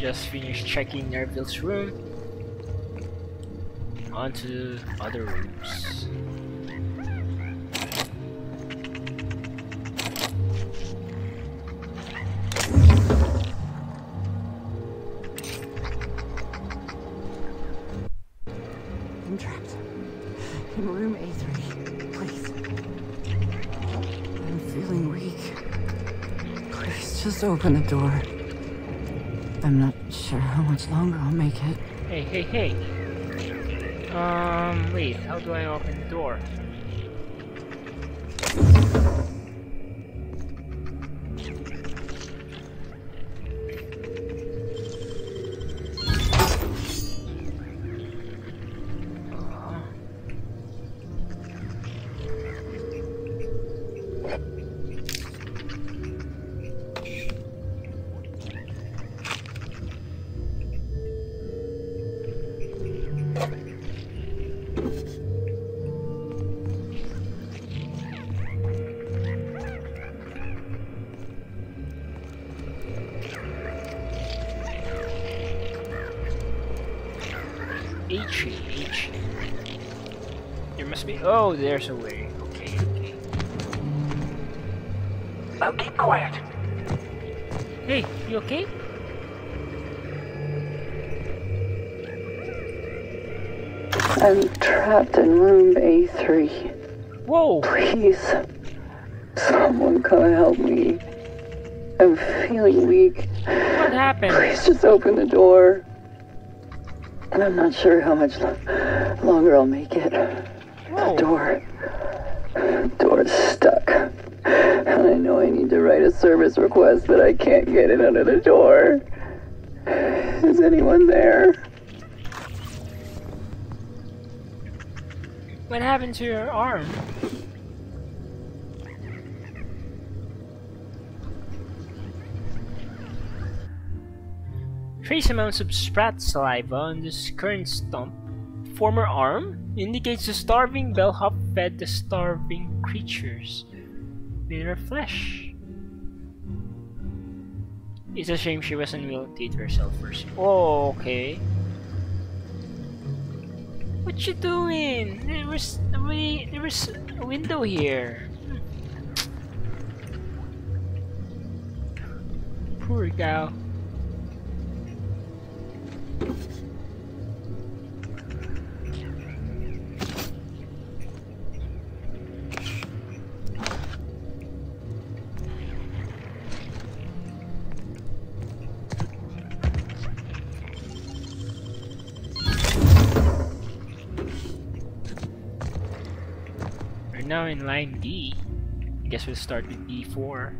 just finished checking Nerville's room. On to other rooms. I'm trapped in room A3. Please. I'm feeling weak. Please just open the door. I'm not sure how much longer I'll make it. Hey. Wait, how do I open the door? H. There must be. Oh, there's a way. Okay. Now keep quiet. Hey, you okay? I'm trapped in room A3. Whoa! Please. Someone come help me. I'm feeling weak. What happened? Please just open the door. I'm not sure how much longer I'll make it. Whoa. The door's stuck. And I know I need to write a service request, but I can't get it under the door. Is anyone there? What happened to your arm? Trace amounts of sprat saliva on this current stump. Former arm indicates the starving bellhop fed the starving creatures with her flesh. It's a shame she wasn't willing to eat herself first. Oh, okay. What you doing? There was a window here. Poor gal. We're now in line D. I guess we'll start with D4.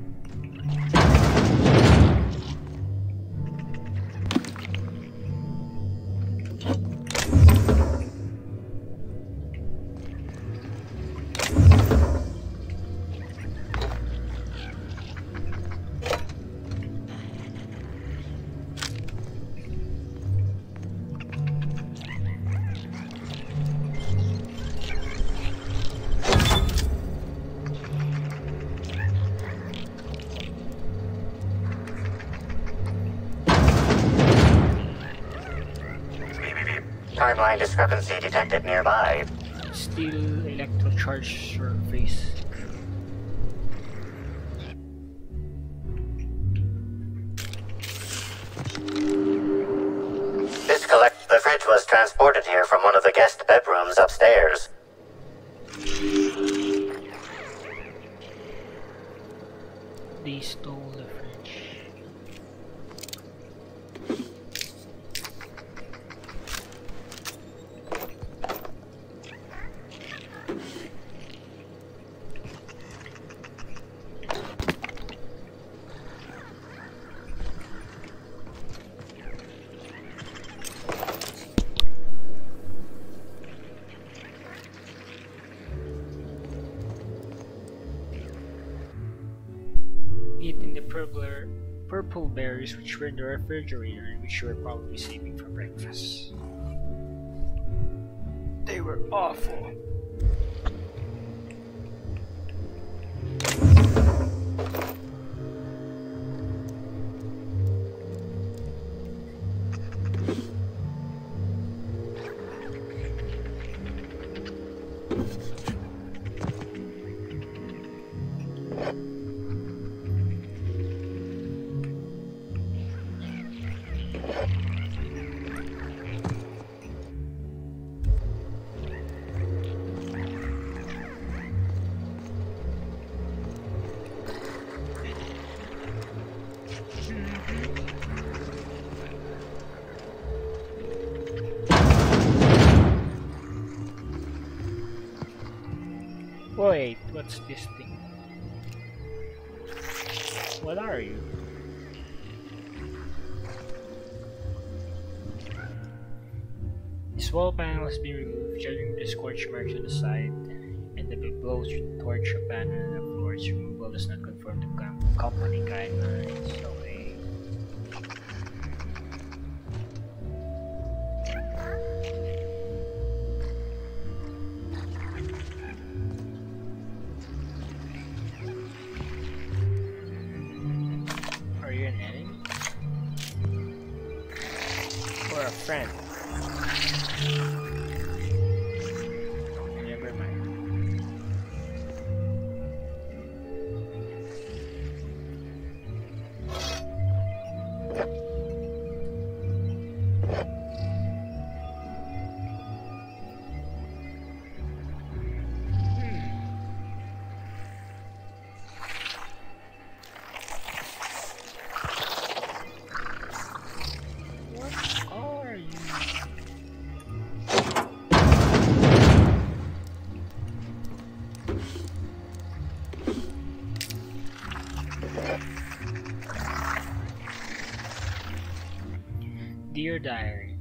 Timeline discrepancy detected nearby. Steel electrocharge surface. The fridge was transported here from one of the guest bedrooms upstairs. They stole the fridge. Eating the purple berries which were in the refrigerator and which you were probably saving for breakfast. They were awful. Wait, what's this thing? What are you? This wall panel has been removed, judging the scorch marks on the side, and the blowtorch panel on the floor. Its removal does not conform to company guidelines. So, are you an enemy? Or a friend? Never mind. What are you? Dear Diary,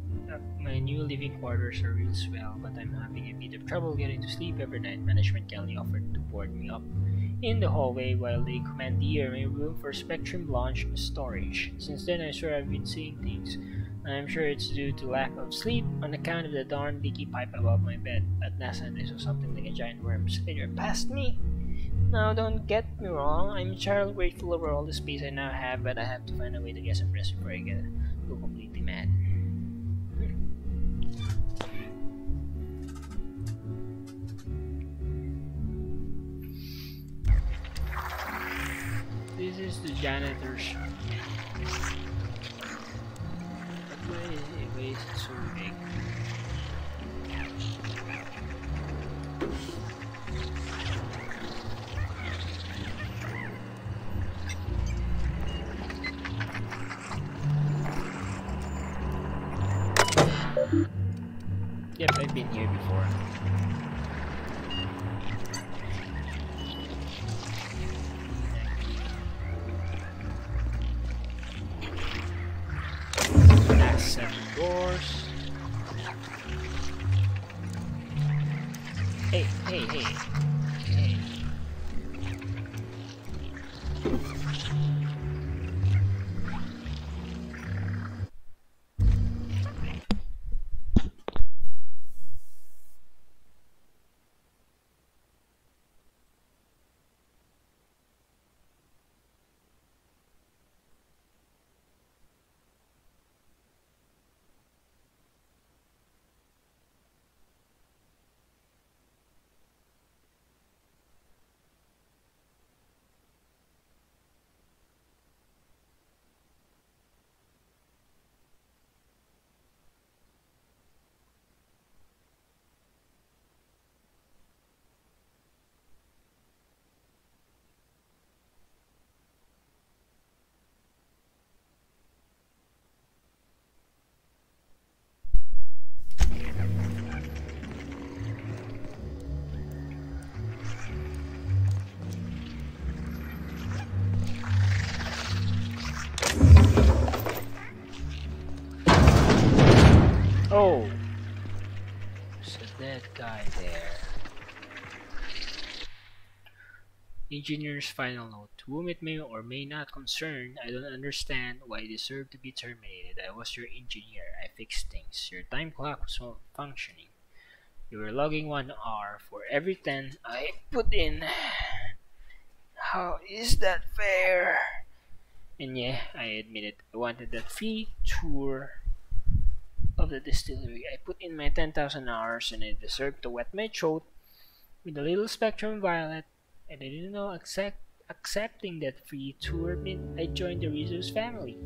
my new living quarters are real swell, but I'm having a bit of trouble getting to sleep every night. Management kindly offered to board me up in the hallway while they commandeer my room for Spectrum launch storage. Since then, I swear I've been seeing things. I'm sure it's due to lack of sleep on account of the darn leaky pipe above my bed. At last night, I saw something like a giant worm slither past me. Now, don't get me wrong, I'm entirely grateful over all the space I now have, but I have to find a way to get some rest before I go completely mad. This is the janitor's. But why is it so big? Yep, I've been here before. Last 7 doors. Hey, hey, hey. Hey. Oh, there's a dead guy there. Engineer's final note. To whom it may or may not concern, I don't understand why you deserve to be terminated. I was your engineer. I fixed things. Your time clock was functioning. You were logging 1 hour for every 10 I put in. How is that fair? And yeah, I admit it. I wanted that free tour of the distillery. I put in my 10,000 hours and I deserve to wet my throat with a little Spectrum Violet, and I didn't know accepting that free tour meant I joined the Rizzo's family.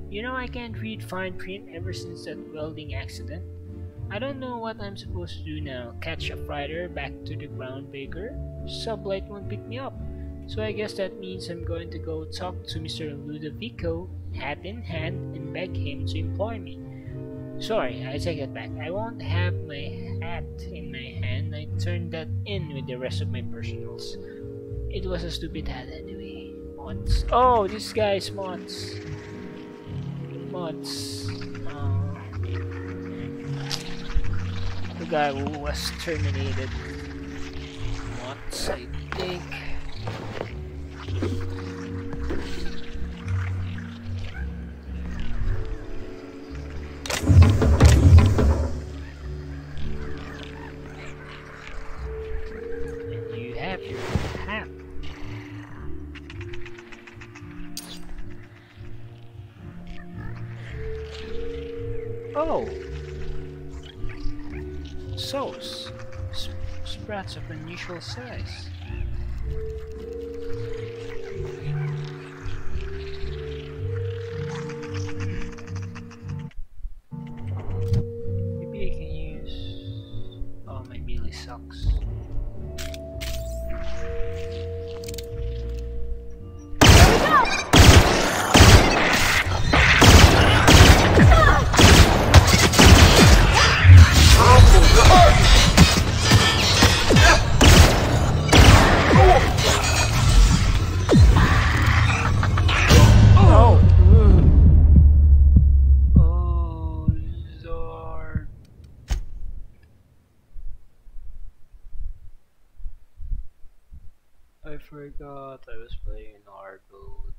You know, I can't read fine print ever since that welding accident. I don't know what I'm supposed to do now. Catch a freighter back to the ground baker? Sublight won't pick me up. So I guess that means I'm going to go talk to Mr. Ludovico, hat in hand, and beg him to employ me. Sorry, I take it back. I won't have my hat in my hand. I turned that in with the rest of my personals. It was a stupid hat anyway. Mods. Oh, this guy's mods. Mods. The guy who was terminated. Mods, I think. And you have your hat. Oh! Sauce. Sprats of unusual size. Maybe I can use... Oh, my melee sucks. I forgot I was playing in hard mode.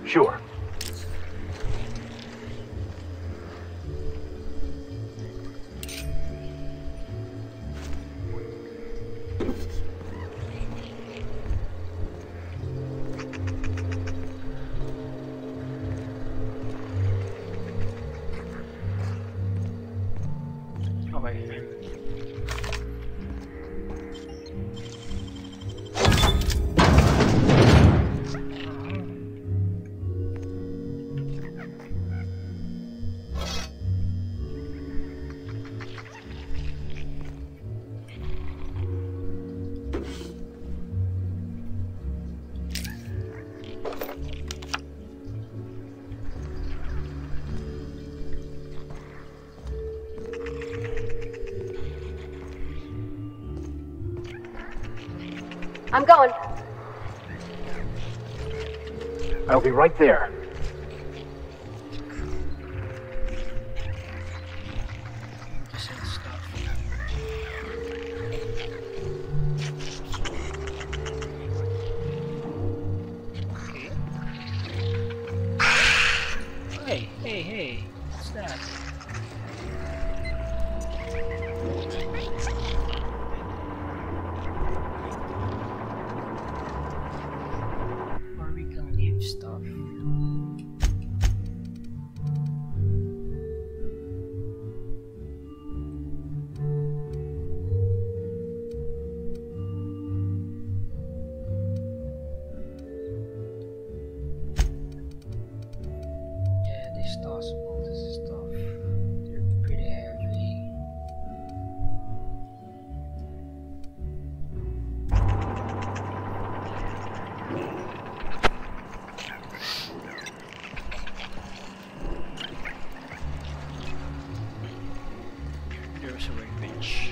Sure. Okay. I'm going. I'll be right there. Just and stuff. Okay. Hey, what's that? Or we can leave stuff. Yeah, this toss all this stuff. They're pretty heavy. There's a workbench.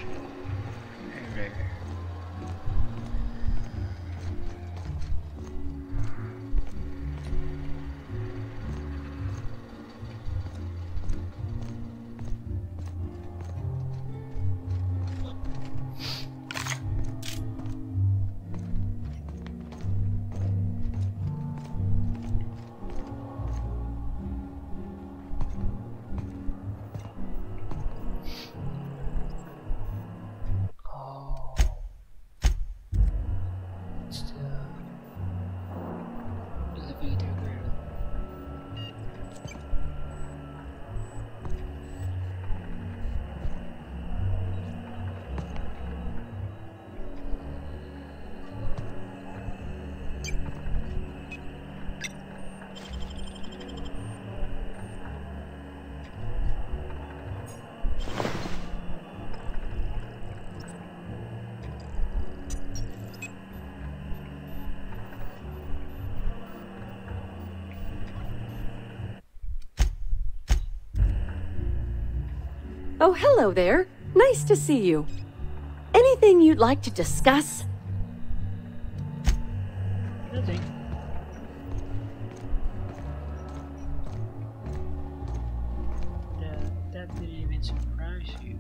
Right there. Oh, it's the elevator girl. Oh, hello there. Nice to see you. Anything you'd like to discuss? Nothing. That didn't even surprise you.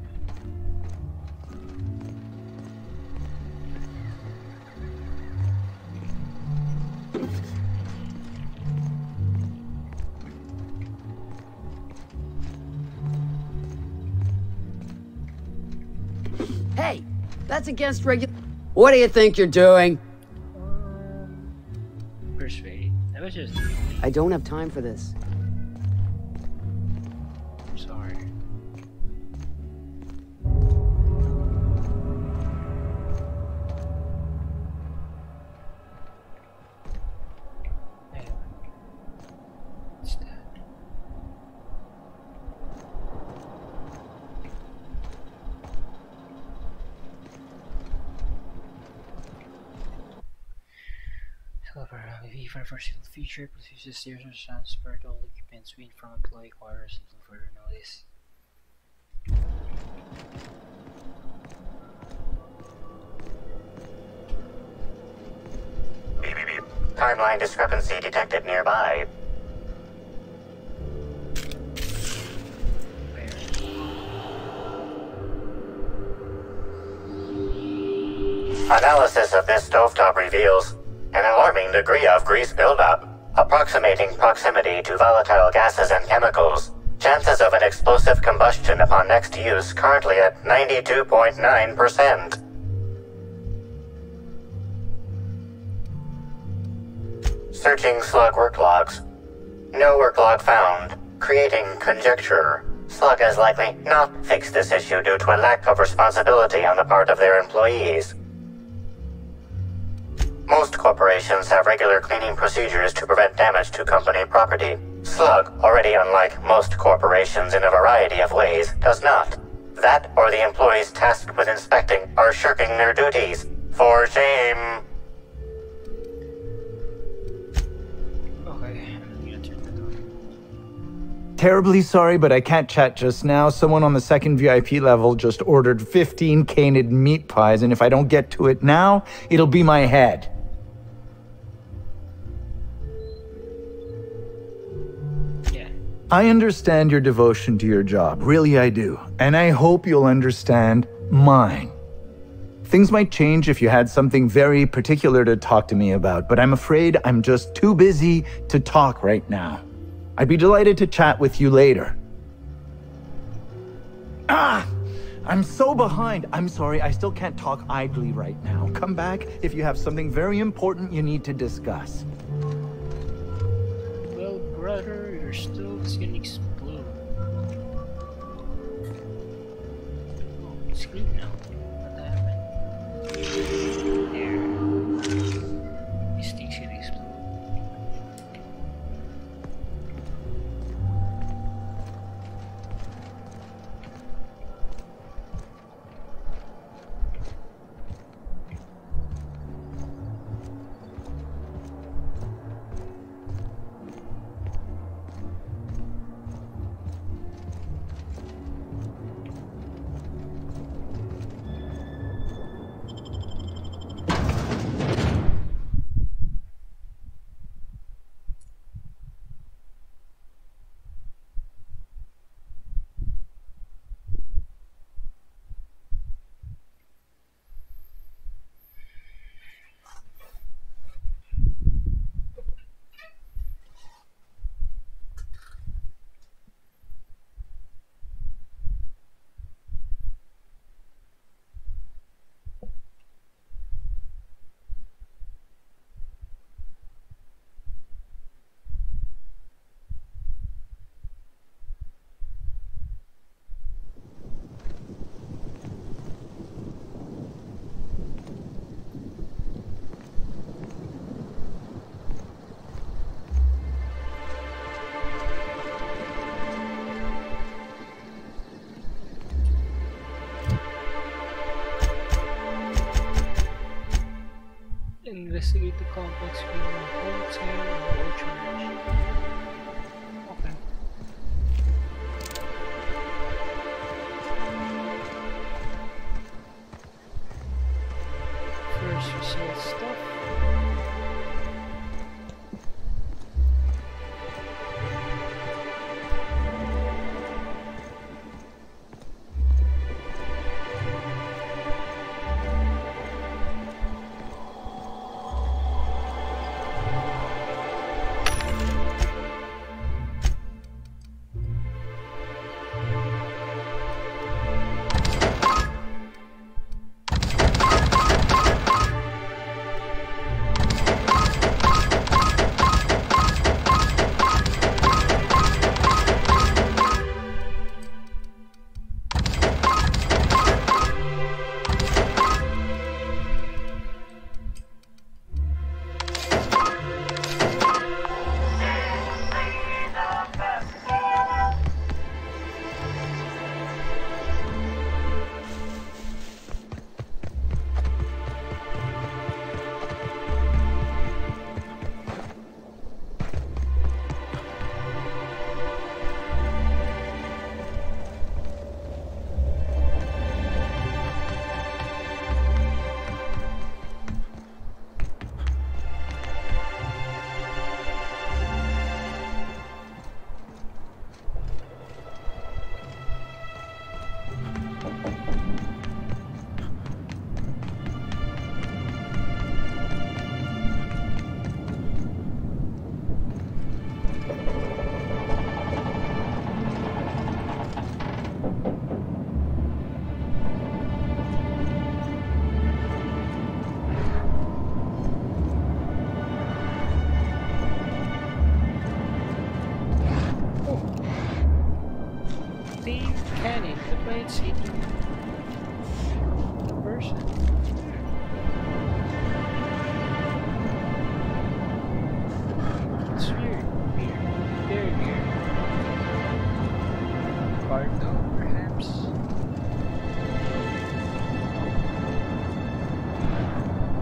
Hey, that's against regular. What do you think you're doing? Persuade. That was just. I don't have time for this. I'm sorry. Hang on. What's that? However, the versatile feature produces stairs and transfer all occupants win from employee quarters until further notice. Timeline discrepancy detected nearby. Analysis of this stovetop reveals an alarming degree of grease buildup, approximating proximity to volatile gases and chemicals. Chances of an explosive combustion upon next use currently at 92.9%. Searching slug work logs. No work log found. Creating conjecture. Slug has likely not fixed this issue due to a lack of responsibility on the part of their employees. Most corporations have regular cleaning procedures to prevent damage to company property. Slug, already unlike most corporations in a variety of ways, does not. That or the employees tasked with inspecting are shirking their duties. For shame. Okay, I'm gonna turn that on. terribly sorry, but I can't chat just now. Someone on the second VIP level just ordered 15 canid meat pies, and if I don't get to it now, it'll be my head. Yeah. I understand your devotion to your job. Really, I do. And I hope you'll understand mine. Things might change if you had something very particular to talk to me about, but I'm afraid I'm just too busy to talk right now. I'd be delighted to chat with you later. I'm so behind. I'm sorry, I still can't talk idly right now. Come back if you have something very important you need to discuss. Well, brother, your stove's gonna explode. Oh, it's clean now. What happened? There. This thing should explode. Investigate the complex between the hotel and orchard. Okay. First we sell stuff.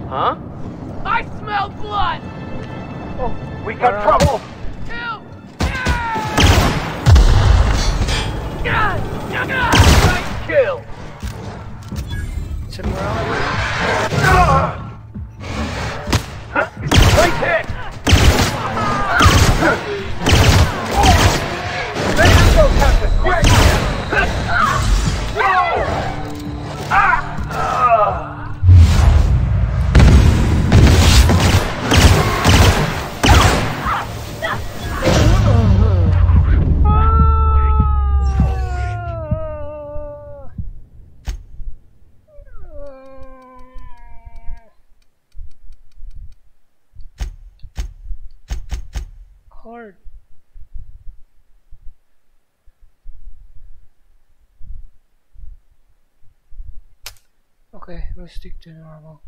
Huh? I smell blood! Oh, we got trouble! Help! Yeah! Okay, we'll stick to normal.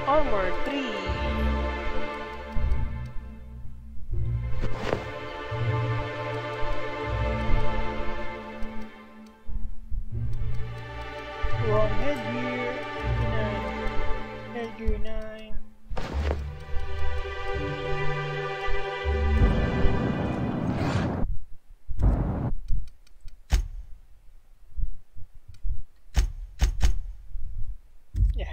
Armor 3. Wrong headgear. 9. Headgear 9. Yeah.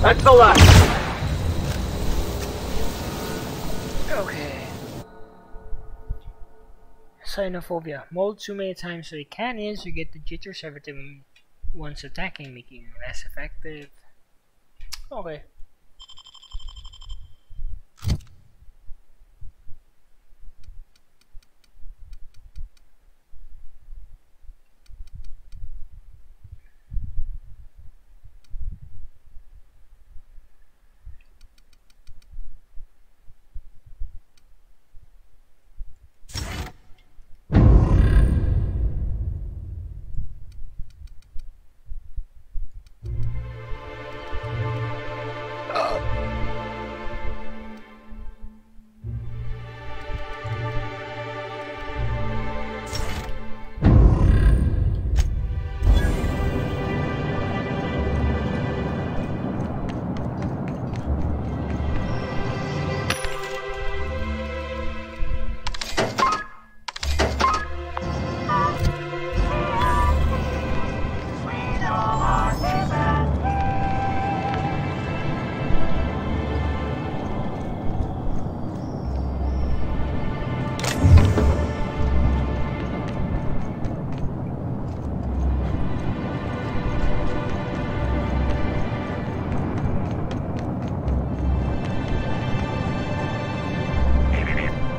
That's the last. Okay. Cynophobia. Mold too many times so it can is, you get the jitters every time once attacking, making it less effective. Okay.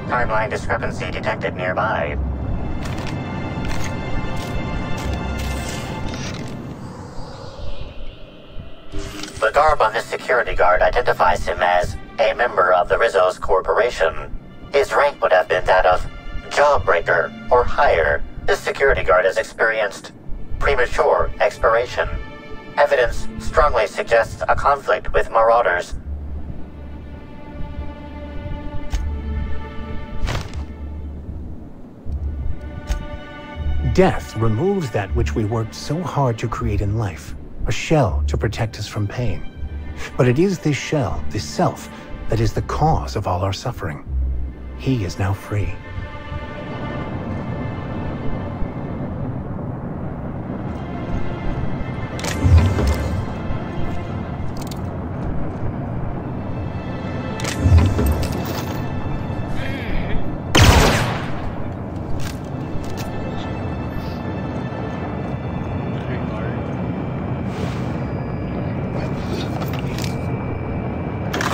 Timeline discrepancy detected nearby. The garb on this security guard identifies him as a member of the Rizzo's corporation. His rank would have been that of Jawbreaker or higher. This security guard has experienced premature expiration. Evidence strongly suggests a conflict with Marauders. Death removes that which we worked so hard to create in life, a shell to protect us from pain. But it is this shell, this self, that is the cause of all our suffering. He is now free.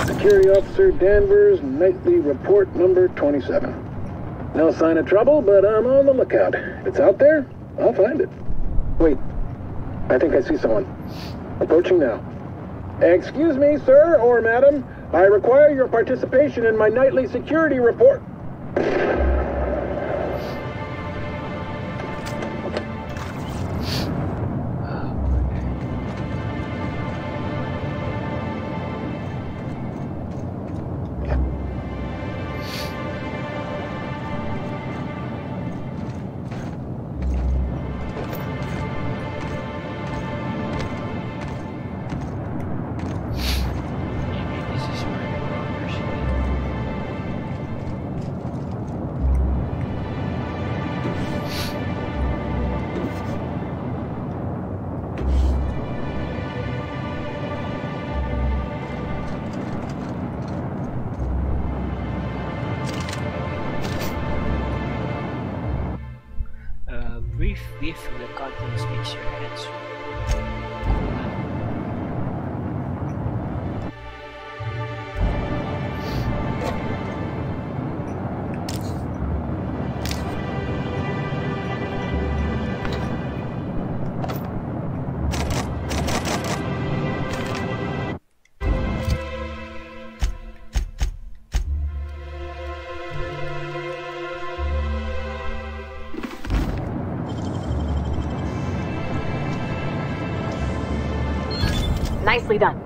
Security Officer Danvers, nightly report number 27. No sign of trouble, but I'm on the lookout. If it's out there, I'll find it. Wait, I think I see someone. Approaching now. Excuse me, sir or madam. I require your participation in my nightly security report. Brief whiff of the contents makes your head swim. Nicely done.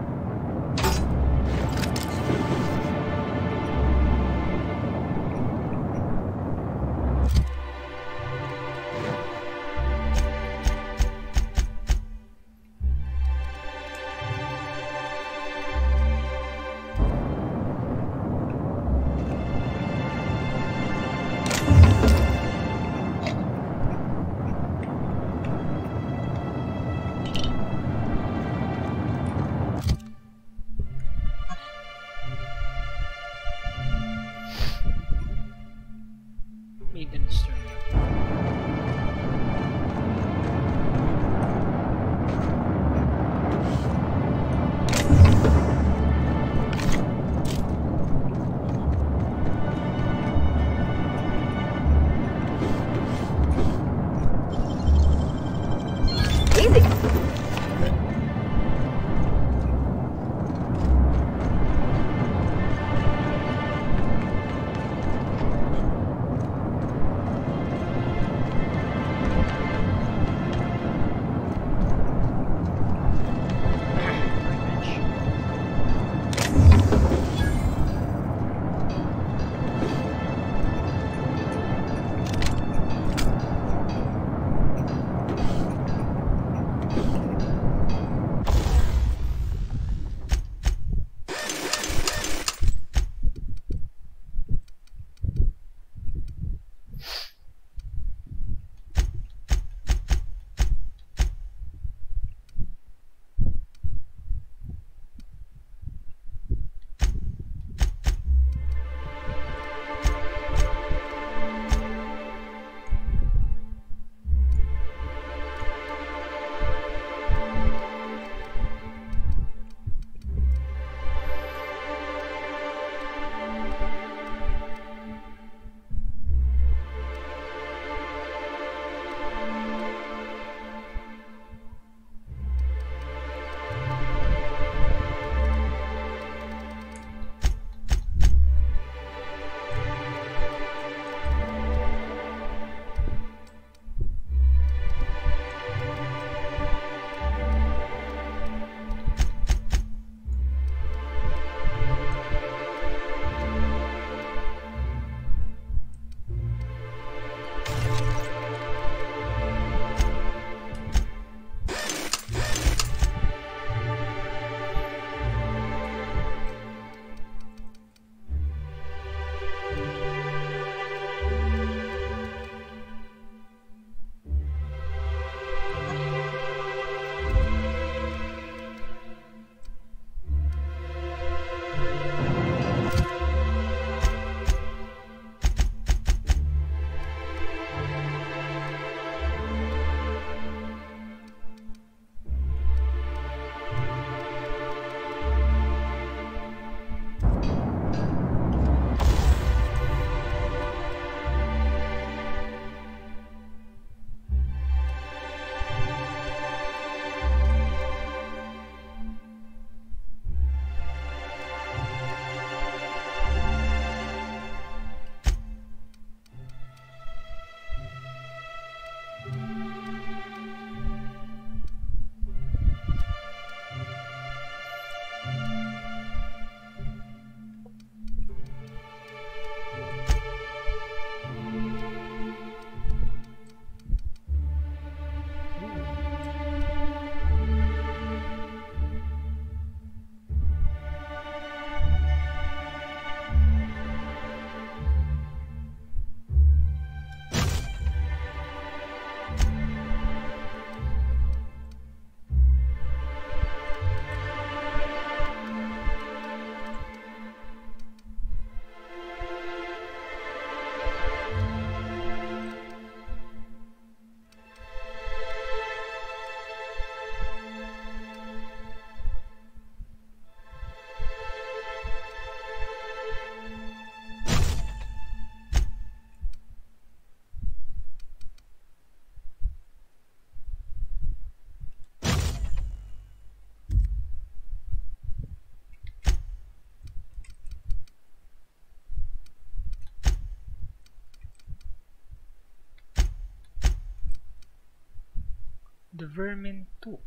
The Vermin 2.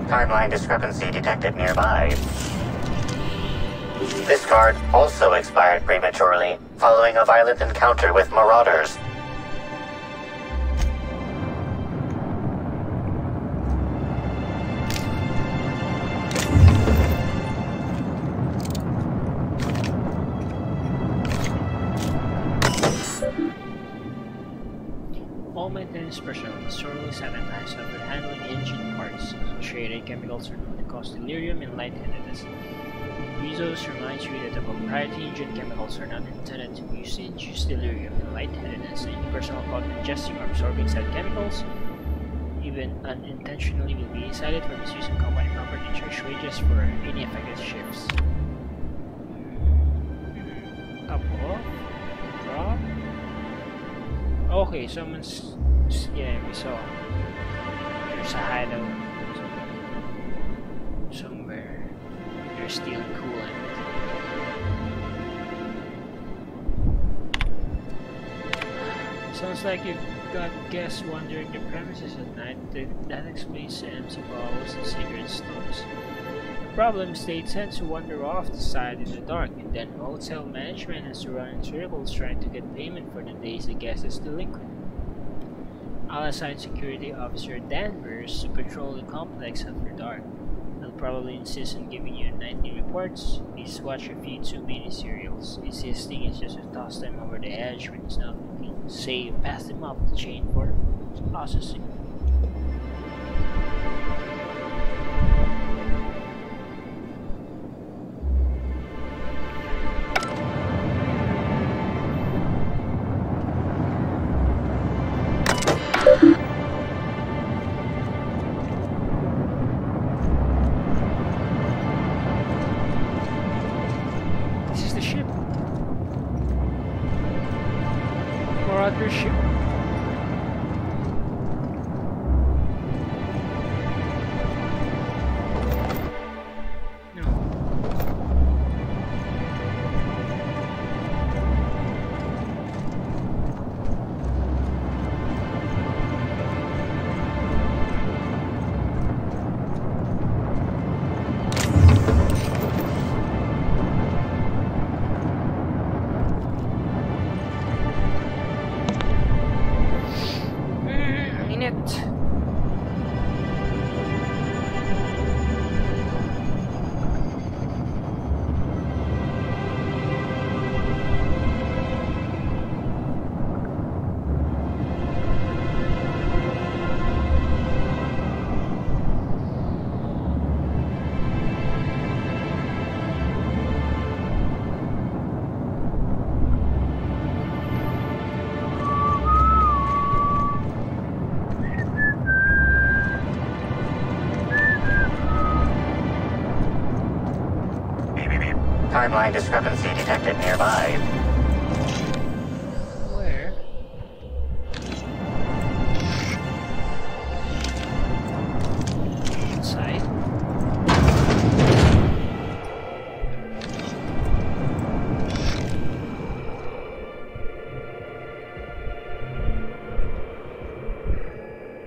Timeline discrepancy detected nearby. This card also expired prematurely, following a violent encounter with marauders. All maintenance personnel must thoroughly sanitize after handling engine parts. Associated chemicals are known to cause delirium and lightheadedness. Rizos reminds you that the proprietary engine chemicals are not intended to induce delirium and lightheadedness. Any personnel caught ingesting or absorbing said chemicals, even unintentionally, will be cited for misusing company property and charged wages for any affected shifts. Up off? Drop? Okay, someone's... yeah, we saw. There's a hideout somewhere. They're stealing coolant. Sounds like you've got guests wandering the premises at night. That explains the empty bottles and cigarette stubs. The problem is they tend to wander off the side in the dark, and then hotel management has to run in circles trying to get payment for the days the guest is delinquent. I'll assign Security Officer Danvers to patrol the complex after dark. He'll probably insist on giving you nightly reports. Please watch a few too many serials. His thing is just to toss them over the edge when he's not looking. Say you pass them up the chain for processing. This is the ship. Marauder ship. No. In it. Timeline discrepancy detected nearby.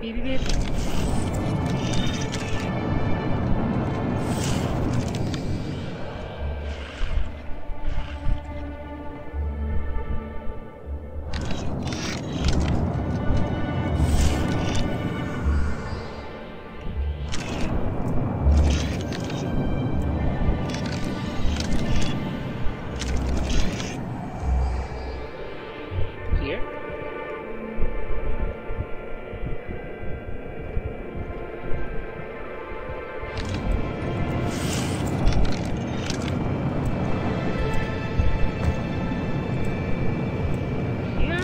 Beep beep beep. Here? Here?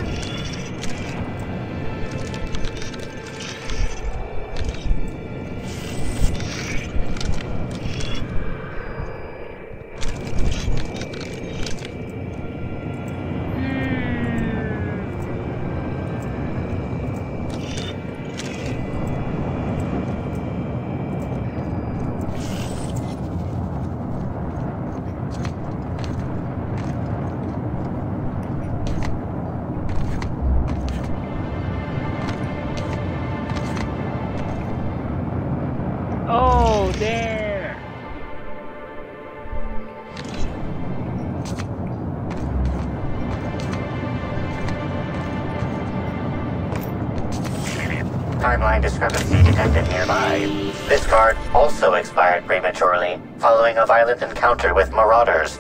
Oh, there! Timeline discrepancy detected nearby. This card also expired prematurely, following a violent encounter with marauders.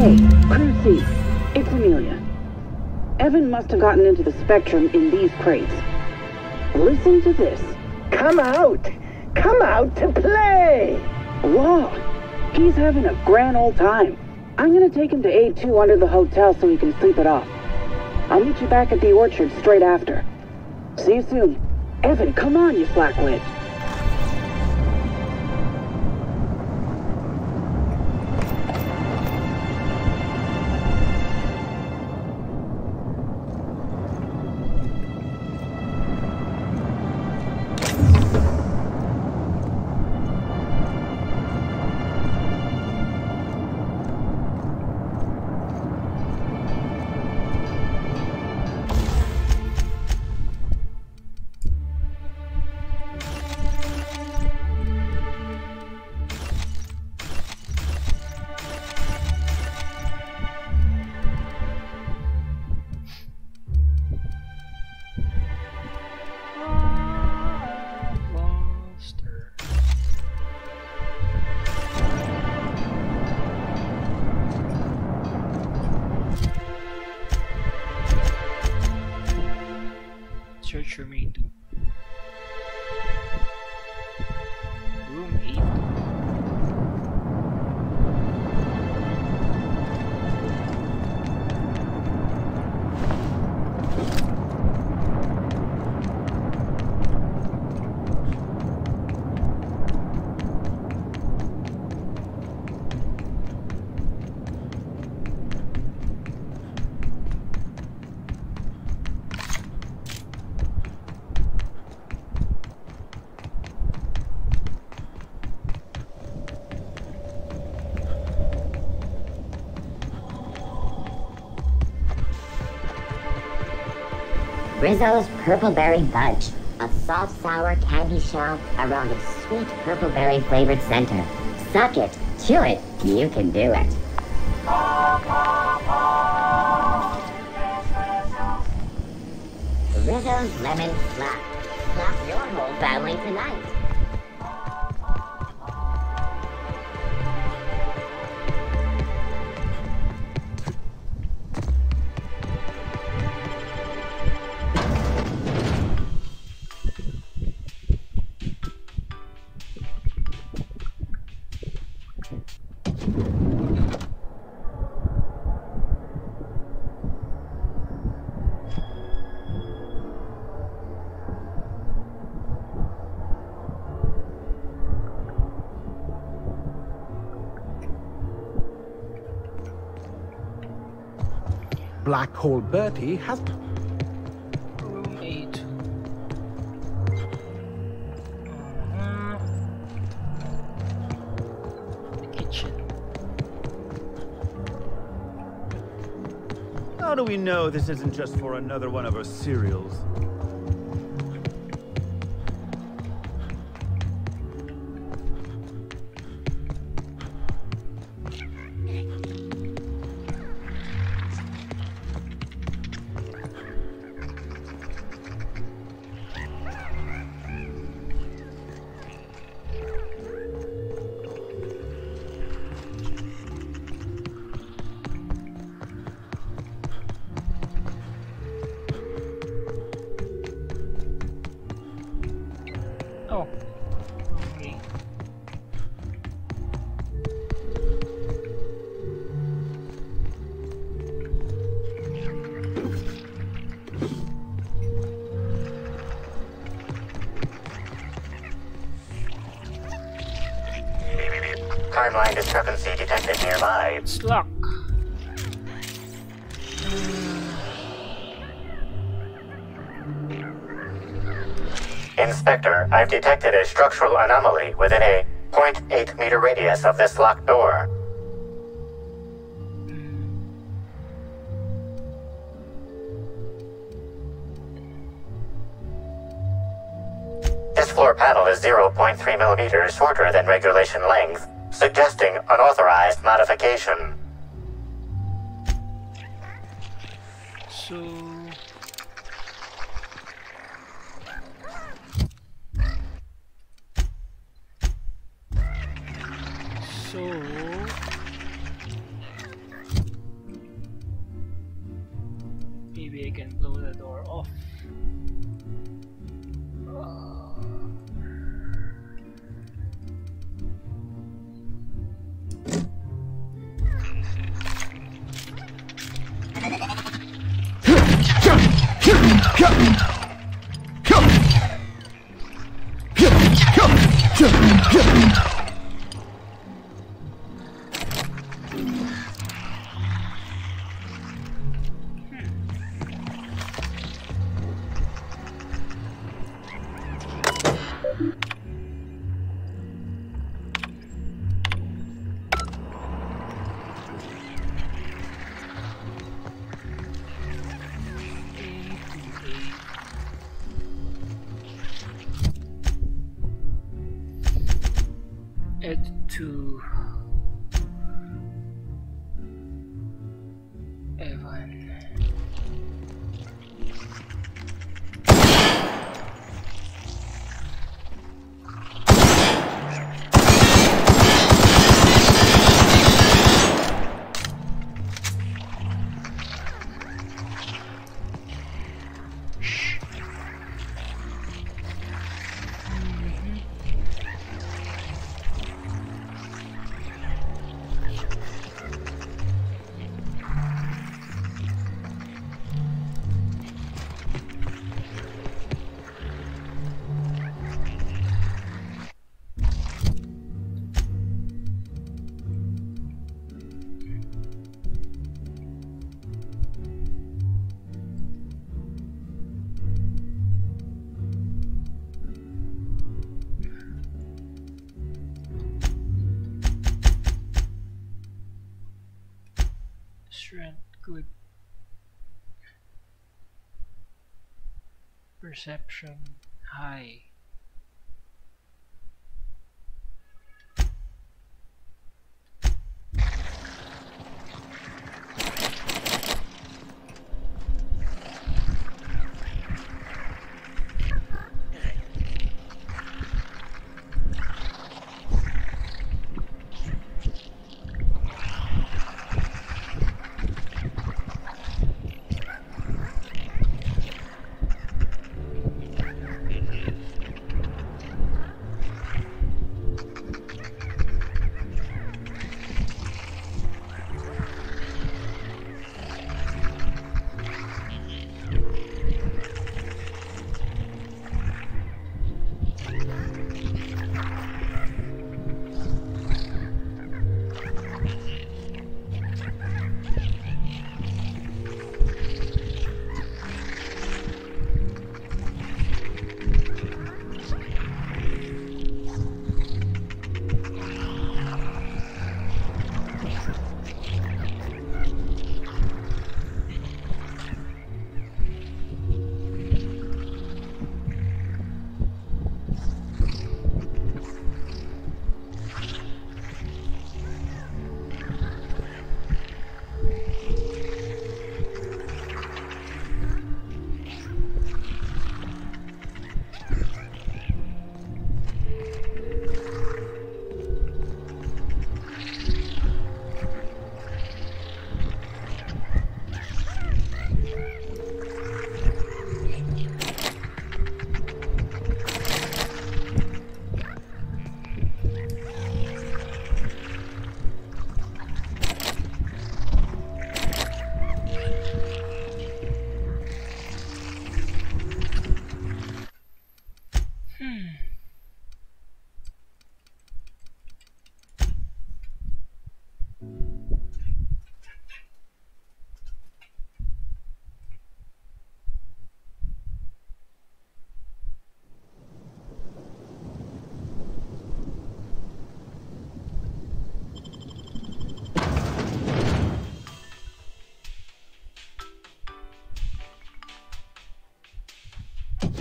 Hey, Crew C. It's Amelia. Evan must have gotten into the Spectrum in these crates. Listen to this. Come out! Come out to play! Whoa! He's having a grand old time. I'm gonna take him to A2 under the hotel so he can sleep it off. I'll meet you back at the orchard straight after. See you soon. Evan, come on, you slackwit. Search room A2. Room A2. Rizzo's Purple Berry Budge, a soft-sour candy shell around a sweet purple berry flavored center. Suck it, chew it, you can do it. Rizzo's Lemon Slap. Slap your whole family tonight. Black Hole Bertie has... Room 8. The kitchen. How do we know this isn't just for another one of our cereals? Oh, okay. Timeline discrepancy detected nearby. It's locked. Inspector, I've detected a structural anomaly within a 0.8 meter radius of this locked door. This floor panel is 0.3 millimeters shorter than regulation length, suggesting unauthorized modification. So... maybe I can blow the door off. Add to Evan. Strength good. Perception high.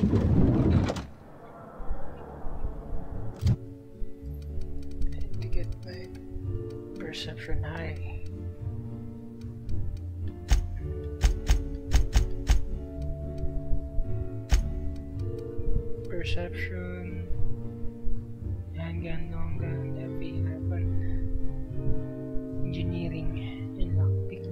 need to get my perception high. Perception, handgun, long gun, heavy weapon, engineering, and lockpick.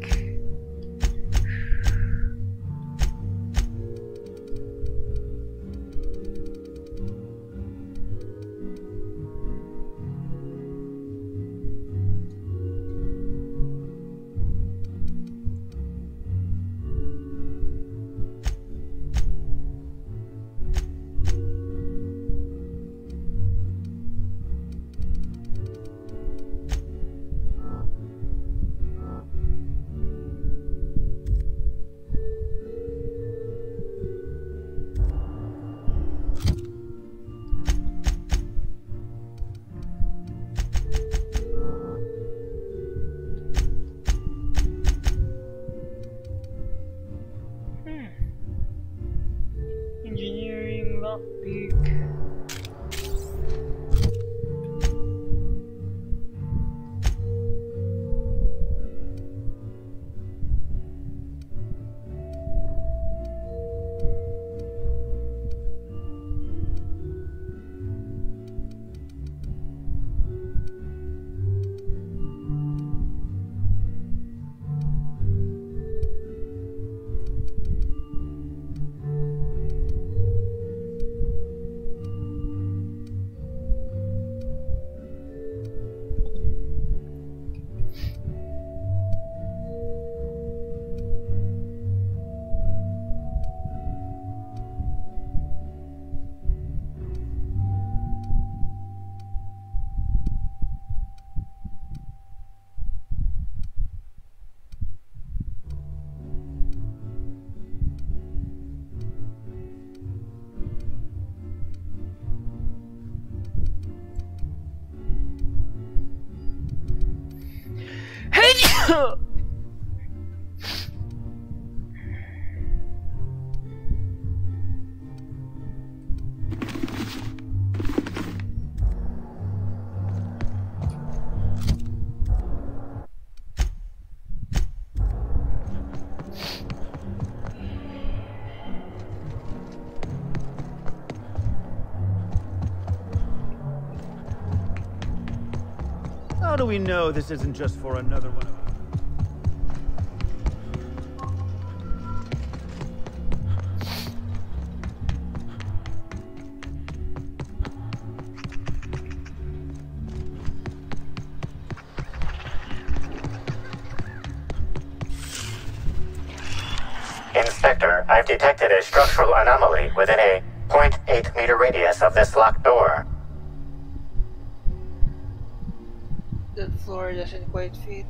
Engineering lockpick. How do we know this isn't just for another one of us? Inspector, I've detected a structural anomaly within a 0.8 meter radius of this locked door. The floor doesn't quite fit.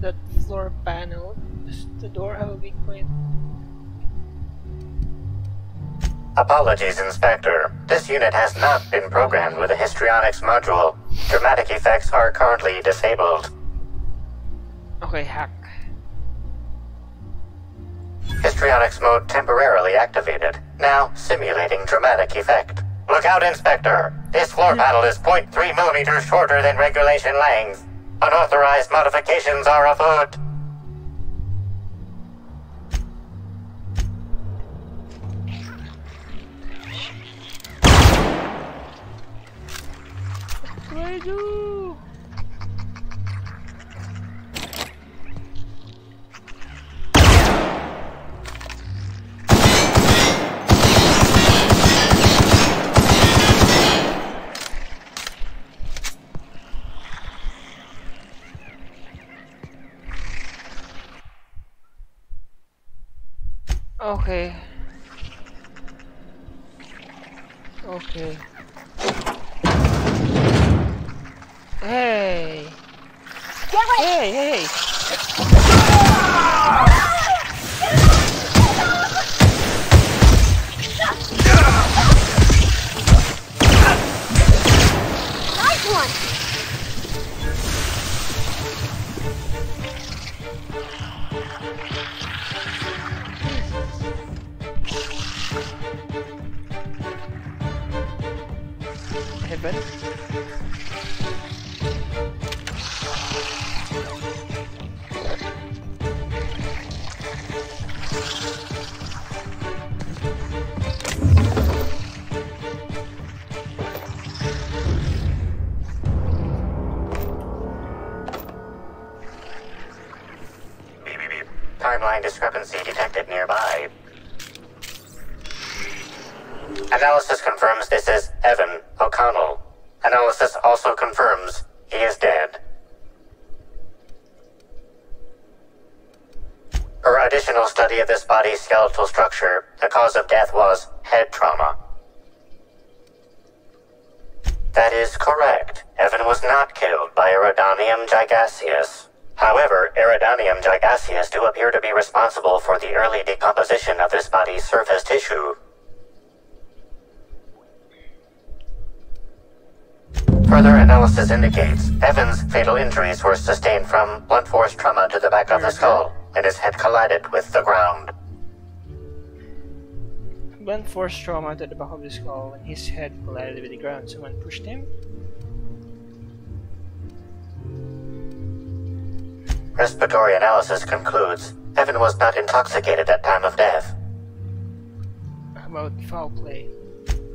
That floor panel. Does the door have a weak point? Apologies, Inspector. This unit has not been programmed with a histrionics module. Dramatic effects are currently disabled. Okay, hack. Histrionics mode temporarily activated. Now simulating dramatic effect. Look out, Inspector. This floor panel is 0.3 millimeters shorter than regulation length. Unauthorized modifications are afoot. What do I do? Okay. Okay. Hey! Hey, hey! Nice one! Evan? Timeline discrepancy detected nearby. Analysis confirms this is Evan O'Connell. Analysis also confirms he is dead. Per additional study of this body's skeletal structure, the cause of death was head trauma. That is correct. Evan was not killed by Eridanium gigaseus. However, Eridanium gigaseus do appear to be responsible for the early decomposition of this body's surface tissue. Further analysis indicates Evan's fatal injuries were sustained from blunt force trauma to the back of the skull, and his head collided with the ground. Blunt force trauma to the back of the skull and his head collided with the ground. Someone pushed him? Respiratory analysis concludes Evan was not intoxicated at time of death. How about foul play?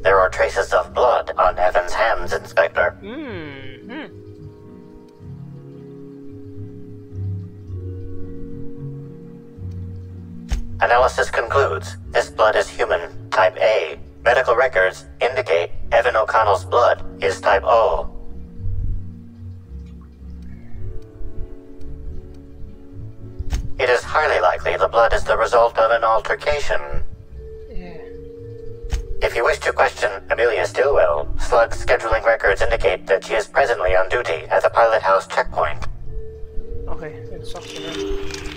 There are traces of blood on Evan's hands, Inspector. Analysis concludes this blood is human, type A. Medical records indicate Evan O'Connell's blood is type O. It is highly likely the blood is the result of an altercation. If you wish to question Amelia Stillwell, Slug's scheduling records indicate that she is presently on duty at the pilot house checkpoint. Okay, let's talk to her.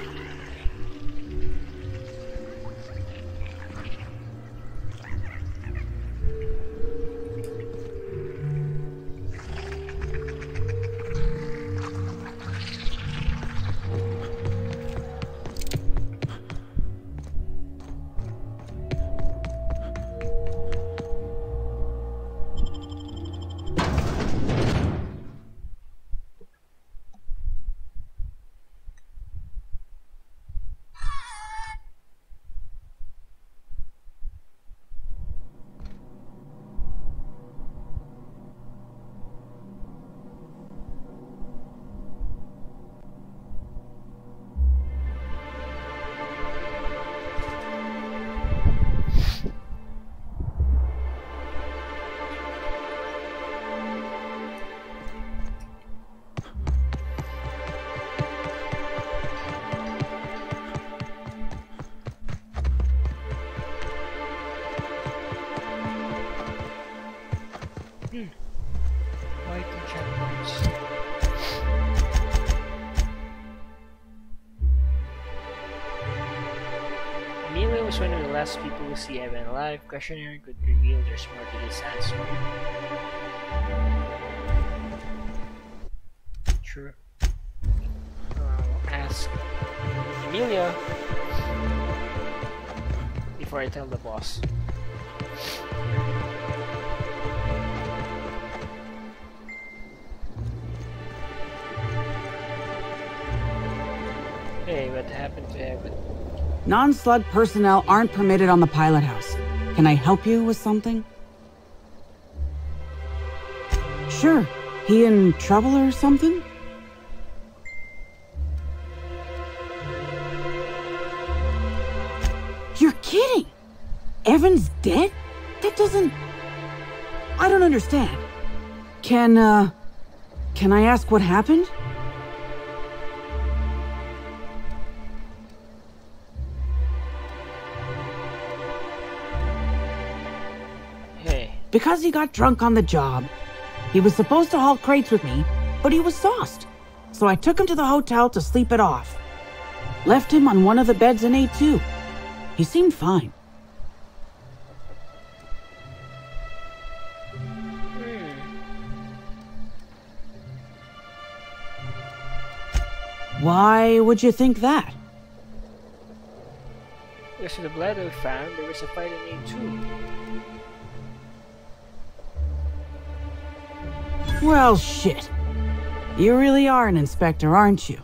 Amelia was one of the last people to see Evan alive. Questioner could reveal there's more to this answer. True. I'll ask Amelia before I tell the boss. Hey, what happened to Evan? Non-slug personnel aren't permitted on the pilot house. Can I help you with something? Sure. He in trouble or something? You're kidding! Evan's dead? That doesn't... I don't understand. Can I ask what happened? Because he got drunk on the job. He was supposed to haul crates with me, but he was sauced. So I took him to the hotel to sleep it off. Left him on one of the beds in A2. He seemed fine. Why would you think that? Because of the blood we found, there was a fight in A2. Well, shit. You really are an inspector, aren't you?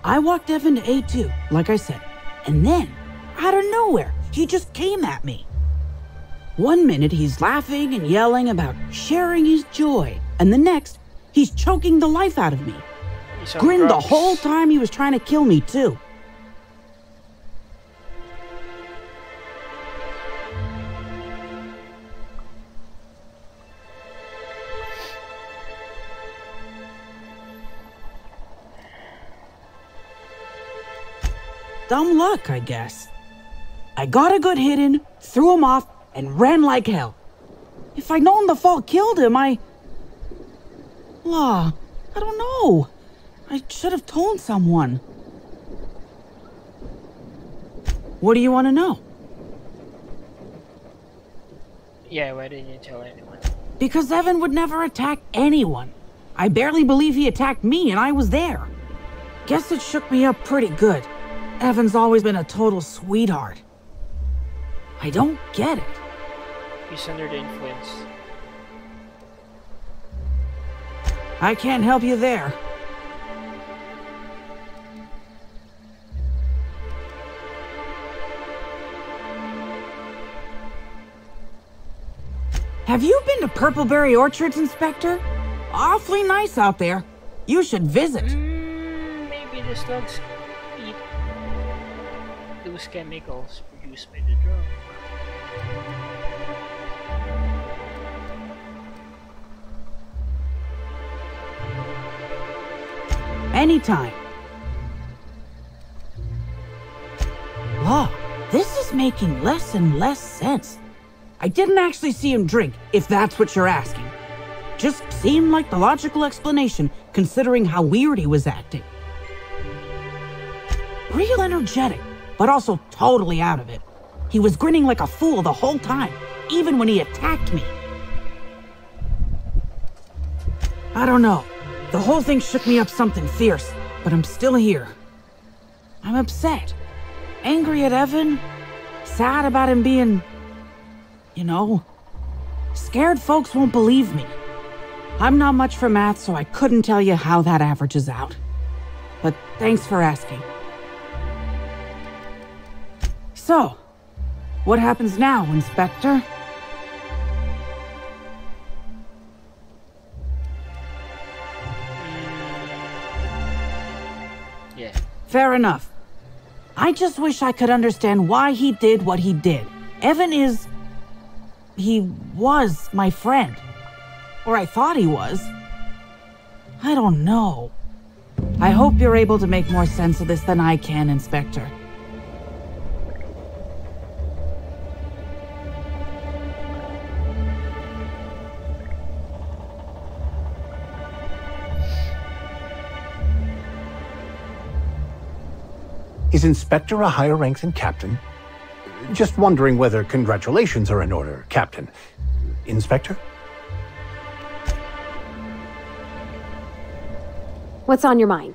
I walked Evan to A2, like I said, and then, out of nowhere, he just came at me. One minute he's laughing and yelling about sharing his joy, and the next, he's choking the life out of me. Grinned the whole time he was trying to kill me, too. Dumb luck, I guess. I got a good hit in, threw him off, and ran like hell. If I'd known the fall killed him, I don't know. I should have told someone. What do you want to know? Yeah, why didn't you tell anyone? Because Evan would never attack anyone. I barely believe he attacked me, and I was there. Guess it shook me up pretty good. Evan's always been a total sweetheart. I don't get it. He's under the influence. I can't help you there. Have you been to Purpleberry Orchards, Inspector? Awfully nice out there. You should visit. Maybe the slugs eat those chemicals produced by the drug. Anytime. Law, this is making less and less sense. I didn't actually see him drink, if that's what you're asking. Just seemed like the logical explanation, considering how weird he was acting. Real energetic, but also totally out of it. He was grinning like a fool the whole time, even when he attacked me. I don't know. The whole thing shook me up something fierce, but I'm still here. I'm upset. Angry at Evan. Sad about him being... you know, scared folks won't believe me. I'm not much for math, so I couldn't tell you how that averages out. But thanks for asking. So, what happens now, Inspector? Yeah. Fair enough. I just wish I could understand why he did what he did. Evan is... he was my friend. Or I thought he was. I don't know. I hope you're able to make more sense of this than I can, Inspector. Is Inspector a higher rank than Captain? Just wondering whether congratulations are in order, Captain. Inspector? What's on your mind?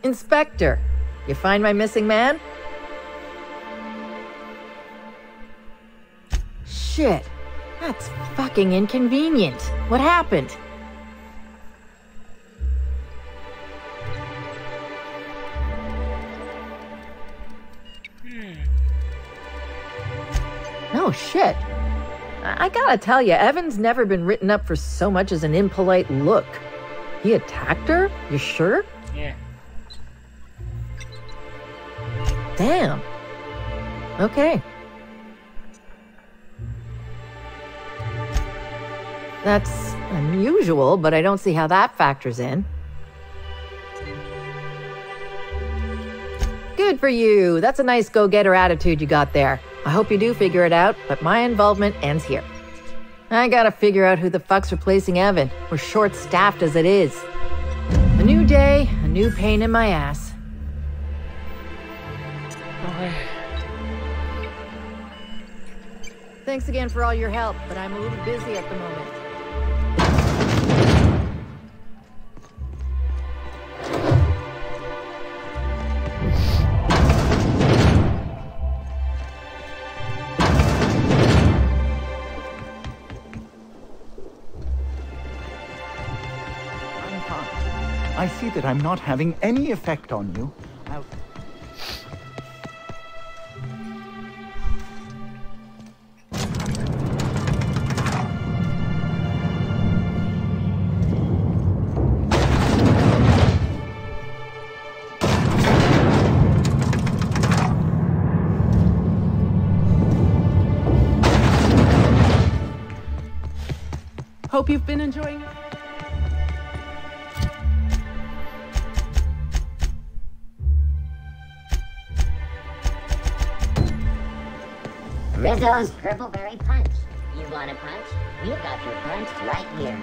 Inspector, you find my missing man? Shit, that's fucking inconvenient. What happened? No shit. I gotta tell you, Evan's never been written up for so much as an impolite look. He attacked her? You sure? Yeah. Damn. Okay. That's unusual, but I don't see how that factors in. Good for you. That's a nice go-getter attitude you got there. I hope you do figure it out, but my involvement ends here. I gotta figure out who the fuck's replacing Evan. We're short-staffed as it is. A new day, a new pain in my ass. Okay. Thanks again for all your help, but I'm a little busy at the moment. I see that I'm not having any effect on you. Hope you've been enjoying it. Rizzo's Purple Berry Punch. You want a punch? We've got your punch right here.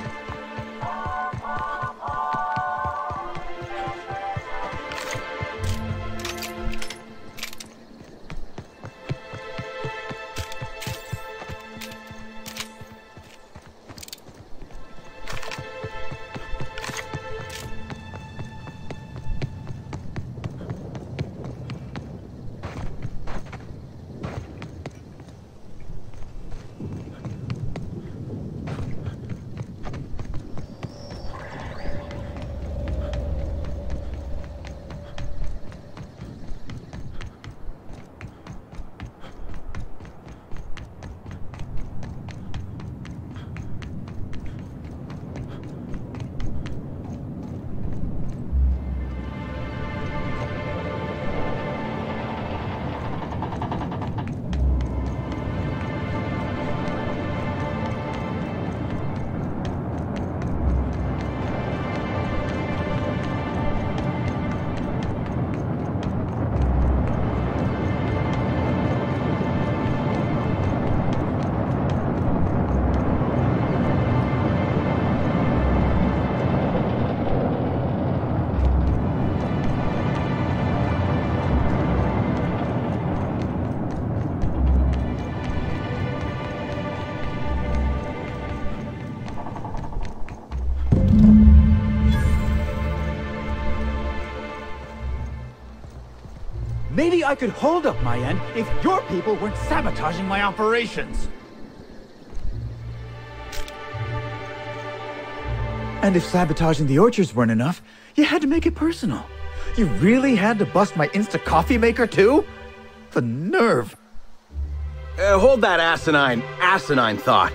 Maybe I could hold up my end if your people weren't sabotaging my operations. And if sabotaging the orchards weren't enough, you had to make it personal. You really had to bust my Insta coffee maker too? The nerve. Hold that asinine thought.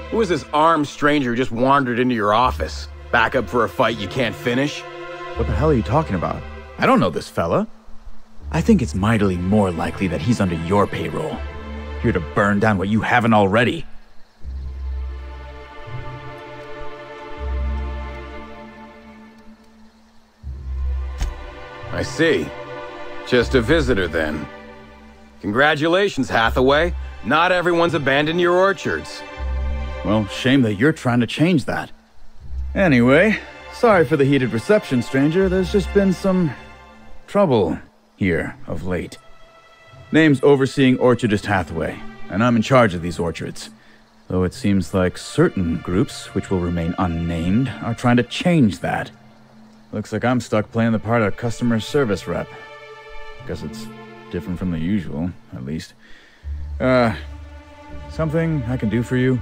Who is this armed stranger who just wandered into your office? Back up for a fight you can't finish? What the hell are you talking about? I don't know this fella. I think it's mightily more likely that he's under your payroll. Here to burn down what you haven't already. I see. Just a visitor then. Congratulations, Hathaway. Not everyone's abandoned your orchards. Well, shame that you're trying to change that. Anyway, sorry for the heated reception, stranger. There's just been some trouble here of late. Name's Overseeing Orchardist Hathaway, and I'm in charge of these orchards. Though it seems like certain groups, which will remain unnamed, are trying to change that. Looks like I'm stuck playing the part of customer service rep. Guess it's different from the usual, at least. Something I can do for you?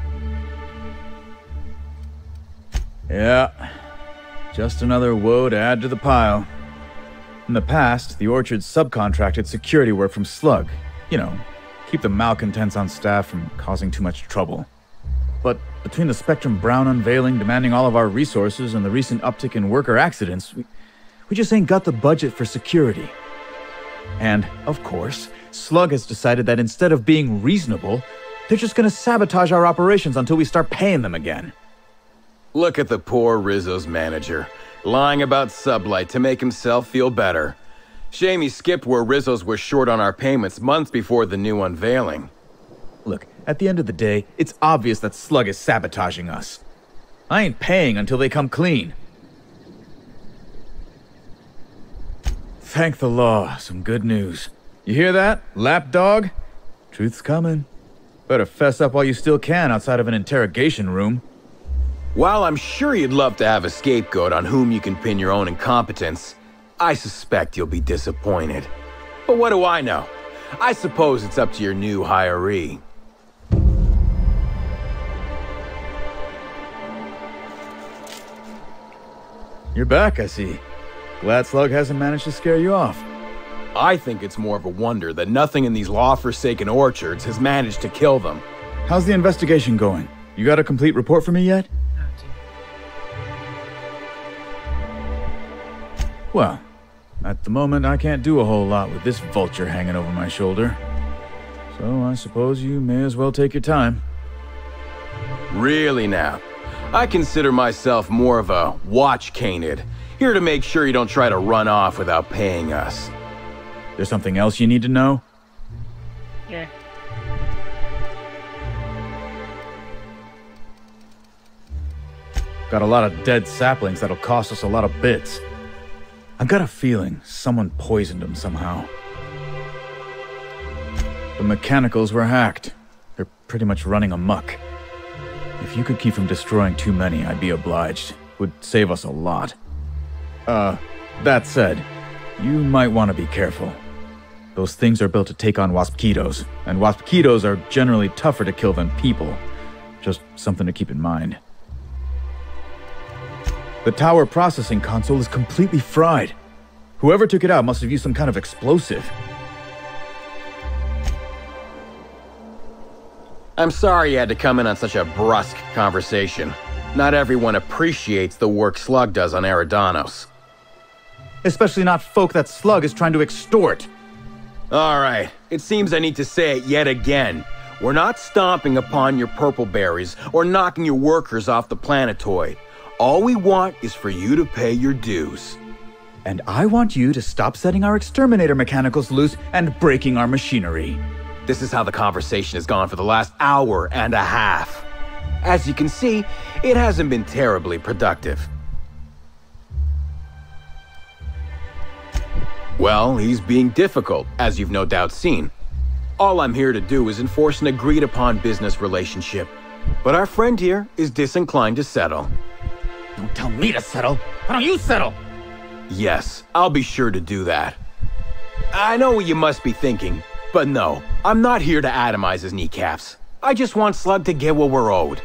Yeah, just another woe to add to the pile. In the past, the orchard subcontracted security work from Slug. You know, keep the malcontents on staff from causing too much trouble. Between the Spectrum Brown unveiling demanding all of our resources and the recent uptick in worker accidents, we just ain't got the budget for security. And, of course, Slug has decided that instead of being reasonable, they're just gonna sabotage our operations until we start paying them again. Look at the poor Rizzo's manager, lying about Sublight to make himself feel better. Shame he skipped where Rizzo's was short on our payments months before the new unveiling. Look, at the end of the day, it's obvious that Slug is sabotaging us. I ain't paying until they come clean. Thank the law, some good news. You hear that, lapdog? Truth's coming. Better fess up while you still can outside of an interrogation room. While I'm sure you'd love to have a scapegoat on whom you can pin your own incompetence, I suspect you'll be disappointed. But what do I know? I suppose it's up to your new hiree. You're back, I see. Glad Slug hasn't managed to scare you off. I think it's more of a wonder that nothing in these law-forsaken orchards has managed to kill them. How's the investigation going? You got a complete report for me yet? Well, at the moment I can't do a whole lot with this vulture hanging over my shoulder. So I suppose you may as well take your time. Really now? I consider myself more of a watch canid, here to make sure you don't try to run off without paying us. There's something else you need to know? Yeah. Got a lot of dead saplings that'll cost us a lot of bits. I've got a feeling someone poisoned them somehow. The mechanicals were hacked. They're pretty much running amok. If you could keep from destroying too many, I'd be obliged. Would save us a lot. That said, you might want to be careful. Those things are built to take on waspkitos, and waspkitos are generally tougher to kill than people. Just something to keep in mind. The tower processing console is completely fried. Whoever took it out must have used some kind of explosive. I'm sorry you had to come in on such a brusque conversation. Not everyone appreciates the work Slug does on Eridanos. Especially not folk that Slug is trying to extort. Alright, it seems I need to say it yet again. We're not stomping upon your purple berries or knocking your workers off the planetoid. All we want is for you to pay your dues. And I want you to stop setting our exterminator mechanicals loose and breaking our machinery. This is how the conversation has gone for the last hour and a half. As you can see, it hasn't been terribly productive. Well, he's being difficult, as you've no doubt seen. All I'm here to do is enforce an agreed-upon business relationship. But our friend here is disinclined to settle. Don't tell me to settle. Why don't you settle? Yes, I'll be sure to do that. I know what you must be thinking, but no, I'm not here to atomize his kneecaps. I just want Slug to get what we're owed.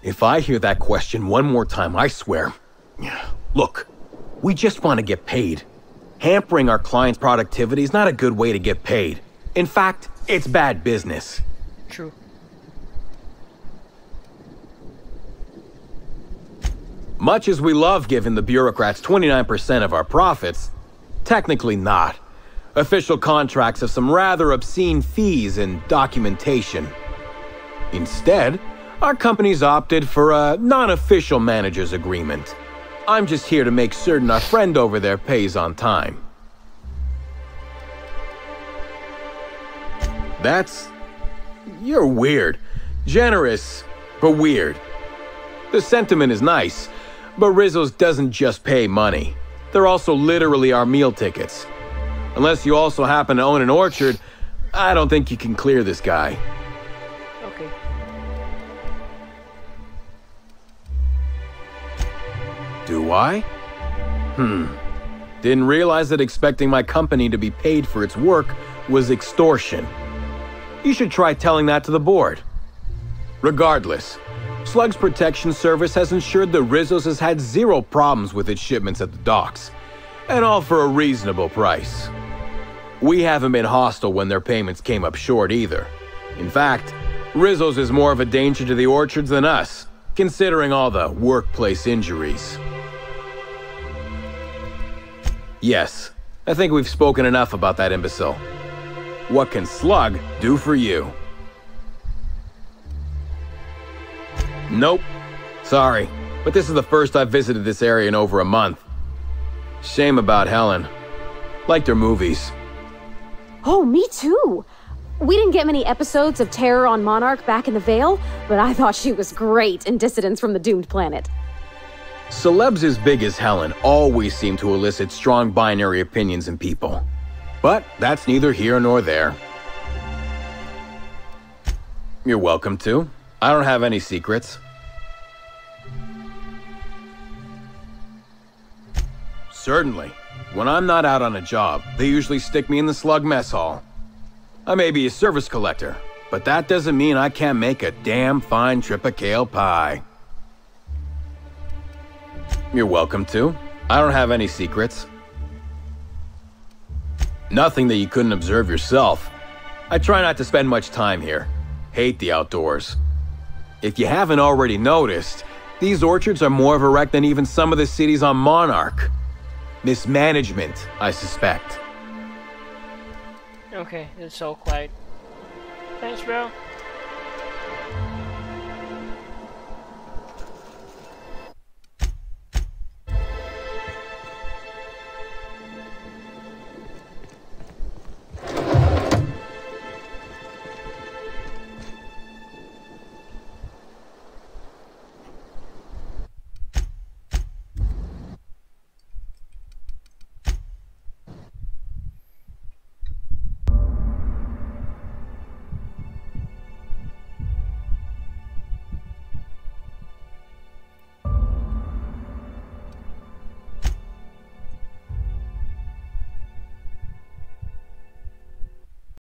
If I hear that question one more time, I swear. Look, we just want to get paid. Hampering our clients' productivity is not a good way to get paid. In fact, it's bad business. True. Much as we love giving the bureaucrats 29% of our profits, technically not. Official contracts have some rather obscene fees and documentation. Instead, our company's opted for a non-official manager's agreement. I'm just here to make certain our friend over there pays on time. You're weird. Generous, but weird. The sentiment is nice, but Rizzo's doesn't just pay money. They're also literally our meal tickets. Unless you also happen to own an orchard, I don't think you can clear this guy. Okay. Do I? Didn't realize that expecting my company to be paid for its work was extortion. You should try telling that to the board. Regardless, Slug's protection service has ensured that Rizzo's has had zero problems with its shipments at the docks, and all for a reasonable price. We haven't been hostile when their payments came up short either. In fact, Rizzo's is more of a danger to the orchards than us, considering all the workplace injuries. Yes, I think we've spoken enough about that imbecile. What can Slug do for you? Nope. Sorry, but this is the first I've visited this area in over a month. Shame about Helen. Liked her movies. Oh, me too. We didn't get many episodes of Terror on Monarch back in the Vale, but I thought she was great in Dissidents from the Doomed Planet. Celebs as big as Helen always seem to elicit strong binary opinions in people. But that's neither here nor there. You're welcome to. I don't have any secrets. Certainly. When I'm not out on a job, they usually stick me in the Slug mess hall. I may be a service collector, but that doesn't mean I can't make a damn fine triple pie. You're welcome to. I don't have any secrets. Nothing that you couldn't observe yourself. I try not to spend much time here. Hate the outdoors. If you haven't already noticed, these orchards are more of a wreck than even some of the cities on Monarch. Mismanagement, I suspect. Okay, that's all quiet. Thanks, bro.